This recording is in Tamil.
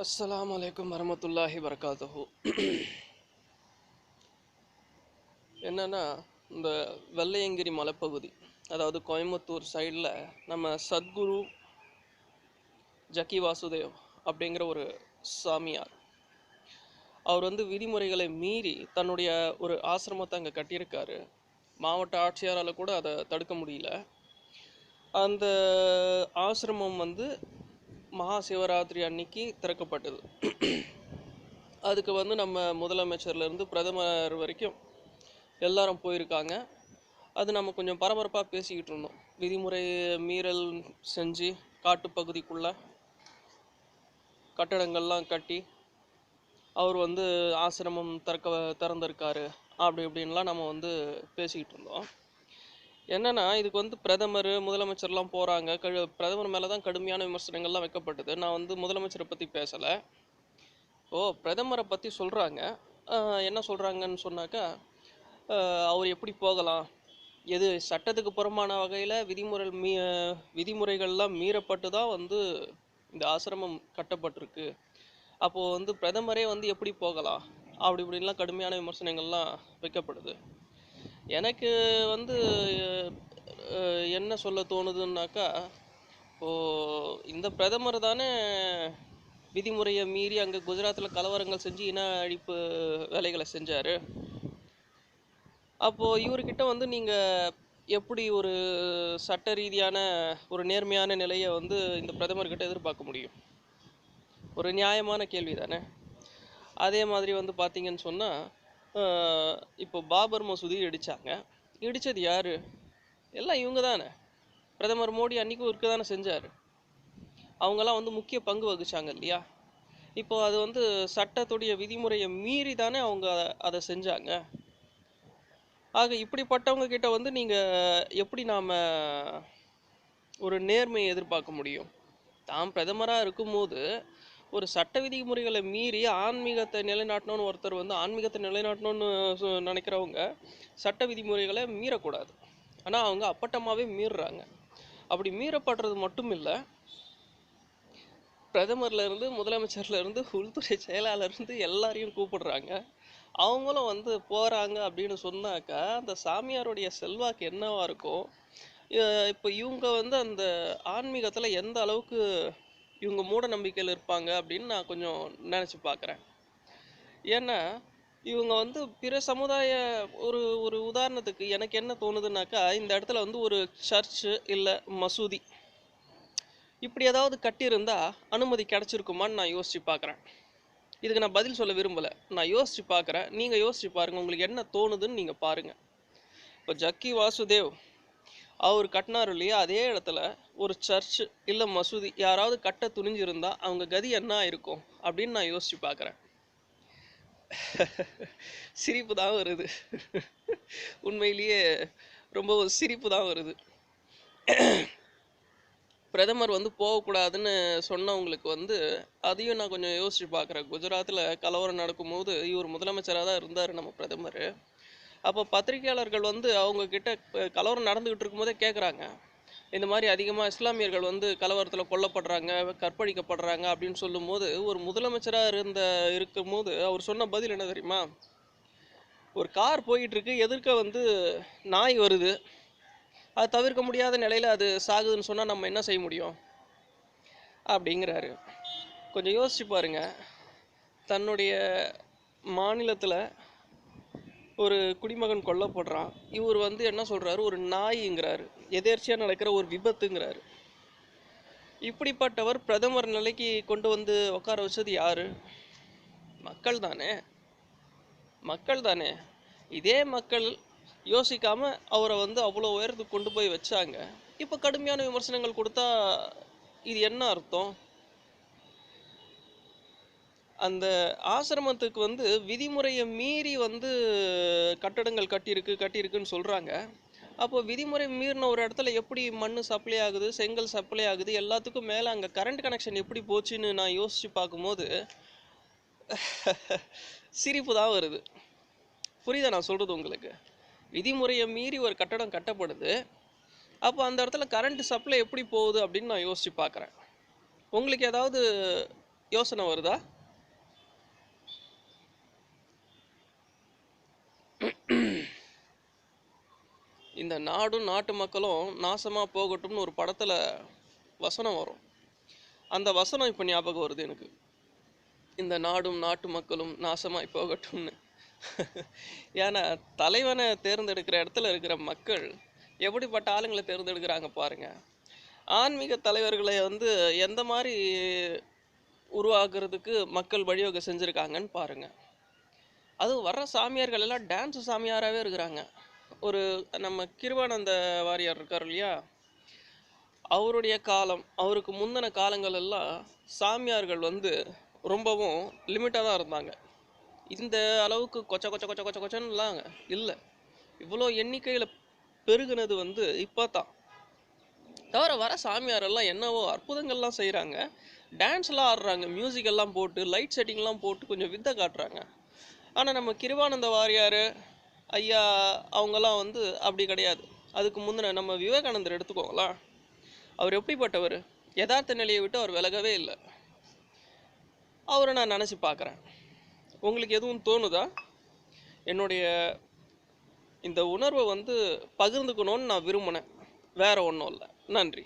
அஸ்ஸலாமு அலைக்கும் வரமத்துல்லாஹி வரகாத்துஹு. என்னன்னா, இந்த வெள்ளையங்கிரி மலைப்பகுதி, அதாவது கோயம்புத்தூர் சைடில் நம்ம சத்குரு ஜக்கி வாசுதேவ் அப்படிங்கிற ஒரு சாமியார், அவர் வந்து விதிமுறைகளை மீறி தன்னுடைய ஒரு ஆசிரமத்தை அங்கே கட்டியிருக்காரு. மாவட்ட ஆட்சியாரால் கூட அதை தடுக்க முடியல. அந்த ஆசிரமம் வந்து மகா சிவராத்திரி அன்னைக்கு திறக்கப்பட்டது. அதுக்கு வந்து நம்ம முதலமைச்சர்லேருந்து பிரதமர் வரைக்கும் எல்லாரும் போயிருக்காங்க. அது நம்ம கொஞ்சம் பரபரப்பாக பேசிக்கிட்டு இருந்தோம். விதிமுறை மீறல் செஞ்சு காட்டுப்பகுதிக்குள்ளே கட்டடங்கள்லாம் கட்டி அவர் வந்து ஆசிரமம் திறந்திருக்காரு அப்படி இப்படின்லாம் நம்ம வந்து பேசிக்கிட்டு இருந்தோம். என்னென்னா, இதுக்கு வந்து பிரதமர் முதலமைச்சர்லாம் போகிறாங்க. பிரதமர் மேலே தான் கடுமையான விமர்சனங்கள்லாம் வைக்கப்பட்டது. நான் வந்து முதலமைச்சரை பற்றி பேசலை. பிரதமரை பற்றி சொல்கிறாங்க. என்ன சொல்கிறாங்கன்னு சொன்னாக்கா, அவர் எப்படி போகலாம், எது சட்டத்துக்கு புறமான வகையில் விதிமுறைகள்லாம் மீறப்பட்டு தான் வந்து இந்த ஆசிரமம் கட்டப்பட்டிருக்கு. அப்போது வந்து பிரதமரே வந்து எப்படி போகலாம் அப்படி இப்படின்லாம் கடுமையான விமர்சனங்கள்லாம் வைக்கப்படுது. எனக்கு வந்து என்ன சொல்ல தோணுதுன்னாக்கா, இந்த பிரதமர் தானே விதிமுறையை மீறி அங்கே குஜராத்தில் கலவரங்கள் செஞ்சு இன அழிப்பு வேலைகளை செஞ்சார். அப்போது இவர்கிட்ட வந்து நீங்கள் எப்படி ஒரு சட்ட ரீதியான ஒரு நேர்மையான நிலையை வந்து இந்த பிரதமர்கிட்ட எதிர்பார்க்க முடியும்? ஒரு நியாயமான கேள்வி தானே. அதே மாதிரி வந்து பார்த்தீங்கன்னு சொன்னால், இப்போ பாபர் மசூதி இடித்தாங்க. இடித்தது யார்? எல்லாம் இவங்க தானே. பிரதமர் மோடி அன்றைக்கும் இருக்க தானே செஞ்சார். அவங்கெல்லாம் வந்து முக்கிய பங்கு வகிச்சாங்க இல்லையா? இப்போது அது வந்து சட்டத்துடைய விதிமுறையை மீறி தானே அவங்க அதை செஞ்சாங்க. ஆக இப்படிப்பட்டவங்க கிட்ட வந்து நீங்கள் எப்படி நாம் ஒரு நேர்மையை எதிர்பார்க்க முடியும்? தாம் பிரதமராக இருக்கும்போது ஒரு சட்ட விதிமுறைகளை மீறி ஆன்மீகத்தை நிலைநாட்டணும்னு ஒருத்தர் வந்து ஆன்மீகத்தை நிலைநாட்டணும்னு நினைக்கிறவங்க சட்ட விதிமுறைகளை மீறக்கூடாது. ஆனால் அவங்க அப்பட்டமாகவே மீறுறாங்க. அப்படி மீறப்படுறது மட்டும் இல்லை, பிரதமர்லேருந்து முதலமைச்சர்லேருந்து உள்துறை செயலாளர்லேருந்து எல்லாரையும் கூப்பிடுறாங்க. அவங்களும் வந்து போகிறாங்க அப்படின்னு சொன்னாக்கா அந்த சாமியாருடைய செல்வாக்கு என்னவா இருக்கும்? இப்போ இவங்க வந்து அந்த ஆன்மீகத்தில் எந்த அளவுக்கு இவங்க மூட நம்பிக்கையில் இருப்பாங்க அப்படின்னு நான் கொஞ்சம் நினச்சி பார்க்குறேன். ஏன்னா இவங்க வந்து பிற சமுதாய ஒரு ஒரு உதாரணத்துக்கு எனக்கு என்ன தோணுதுன்னாக்கா, இந்த இடத்துல வந்து ஒரு சர்ச்சு இல்லை மசூதி இப்படி ஏதாவது கட்டியிருந்தா அனுமதி கிடச்சிருக்குமான்னு நான் யோசித்து பார்க்குறேன். இதுக்கு நான் பதில் சொல்ல விரும்பலை, நான் யோசித்து பார்க்குறேன். நீங்கள் யோசித்து பாருங்கள், உங்களுக்கு என்ன தோணுதுன்னு நீங்கள் பாருங்கள். இப்போ ஜக்கி வாசுதேவ் அவர் கட்டினார் இல்லையா, அதே இடத்துல ஒரு சர்ச் இல்லை மசூதி யாராவது கட்ட துணிஞ்சிருந்தா அவங்க கதி என்ன இருக்கும் அப்படின்னு நான் யோசித்து பார்க்குறேன். சிரிப்பு தான் வருது. உண்மையிலேயே ரொம்ப சிரிப்பு தான் வருது. பிரதமர் வந்து போகக்கூடாதுன்னு சொன்னவங்களுக்கு வந்து அதையும் நான் கொஞ்சம் யோசித்து பார்க்குறேன். குஜராத்தில் கலவரம் நடக்கும்போது இவர் முதலமைச்சராக தான் இருந்தார் நம்ம பிரதமர். அப்போ பத்திரிகையாளர்கள் வந்து அவங்கக்கிட்ட கலவரம் நடந்துக்கிட்டு இருக்கும்போதே கேட்குறாங்க, இந்த மாதிரி அதிகமாக இஸ்லாமியர்கள் வந்து கலவரத்தில் கொல்லப்படுறாங்க, கற்பழிக்கப்படுறாங்க அப்படின்னு சொல்லும்போது ஒரு முதலமைச்சராக இருக்கும்போது அவர் சொன்ன பதில் என்ன தெரியுமா? ஒரு கார் போயிட்டுருக்கு, எதிர்க்க வந்து நாய் வருது, அது தவிர்க்க முடியாத நிலையில் அது சாகுதுன்னு சொன்னால் நம்ம என்ன செய்ய முடியும் அப்படிங்கிறாரு. கொஞ்சம் யோசிச்சு பாருங்க. தன்னுடைய மாநிலத்தில் ஒரு குடிமகன் கொல்லப்படுறான், இவர் வந்து என்ன சொல்கிறாரு, ஒரு நாய்ங்கிறாரு, எதேர்ச்சியாக நடக்கிற ஒரு விபத்துங்கிறாரு. இப்படிப்பட்டவர் பிரதமர் நிலைக்கு கொண்டு வந்து உட்கார வச்சது யாரு? மக்கள் தானே. மக்கள் தானே. இதே மக்கள் யோசிக்காம அவரை வந்து அவ்வளோ உயரத்துக்கு கொண்டு போய் வச்சாங்க. இப்போ கடுமையான விமர்சனங்கள் கொடுத்தா இது என்ன அர்த்தம்? அந்த ஆசிரமத்துக்கு வந்து விதிமுறையை மீறி வந்து கட்டடங்கள் கட்டியிருக்குன்னு சொல்கிறாங்க. அப்போ விதிமுறை மீறின ஒரு இடத்துல எப்படி மண் சப்ளை ஆகுது, செங்கல் சப்ளை ஆகுது, எல்லாத்துக்கும் மேலே அங்கே கரண்ட் கனெக்ஷன் எப்படி போச்சுன்னு நான் யோசித்து பார்க்கும்போது சிரிப்பு தான் வருது. புரியுதா நான் சொல்கிறது உங்களுக்கு? விதிமுறையை மீறி ஒரு கட்டடம் கட்டப்படுது, அப்போ அந்த இடத்துல கரண்ட் சப்ளை எப்படி போகுது அப்படின்னு நான் யோசித்து பார்க்குறேன். உங்களுக்கு ஏதாவது யோசனை வருதா? இந்த நாடும் நாட்டு மக்களும் நாசமா போகட்டும்னு ஒரு படத்துல வசனம் வரும். அந்த வசனம் இப்ப ஞாபகம் வருது எனக்கு. இந்த நாடும் நாட்டு மக்களும் நாசமாய் போகட்டும்னு. ஏன்னா தலைவனை தேர்ந்தெடுக்கிற இடத்துல இருக்கிற மக்கள் எப்படிப்பட்ட ஆளுங்களை தேர்ந்தெடுக்கிறாங்க பாருங்க. ஆன்மீக தலைவர்களை வந்து எந்த மாதிரி உருவாக்குறதுக்கு மக்கள் வழிவகை செஞ்சுருக்காங்கன்னு பாருங்க. அதுவும் வர்ற சாமியார்கள் எல்லாம் டான்ஸ் சாமியாராகவே இருக்கிறாங்க. ஒரு நம்ம கிருபானந்த வாரியார் இருக்கார் இல்லையா, அவருடைய காலம், அவருக்கு முந்தின காலங்கள் எல்லாம் சாமியார்கள் வந்து ரொம்பவும் லிமிட்டாக தான் இருந்தாங்க. இந்த அளவுக்கு கொச்ச கொச்ச கொச்ச கொச்ச கொச்சன்னுலாம் இல்லை. இவ்வளோ எண்ணிக்கையில் பெருகுனது வந்து இப்போ தான். தவிர வர சாமியாரெல்லாம் என்னவோ அற்புதங்கள்லாம் செய்கிறாங்க, டான்ஸ்லாம் ஆடுறாங்க, மியூசிக் எல்லாம் போட்டு லைட் செட்டிங்லாம் போட்டு கொஞ்சம் வித்தை காட்டுறாங்க. ஆனால் நம்ம கிருபானந்த வாரியார் ஐயா அவங்கெல்லாம் வந்து அப்படி கிடையாது. அதுக்கு முந்தின நம்ம விவேகானந்தர் எடுத்துக்கோங்களா, அவர் எப்படிப்பட்டவர்? யதார்த்த நிலையை விட்டு அவர் விலகவே இல்லை. அவரை நான் நினச்சி பார்க்குறேன். உங்களுக்கு எதுவும் தோணுதா? என்னுடைய இந்த உணர்வை வந்து பகிர்ந்துக்கணும்னு நான் விரும்பினேன், வேற ஒன்றும் இல்லை. நன்றி.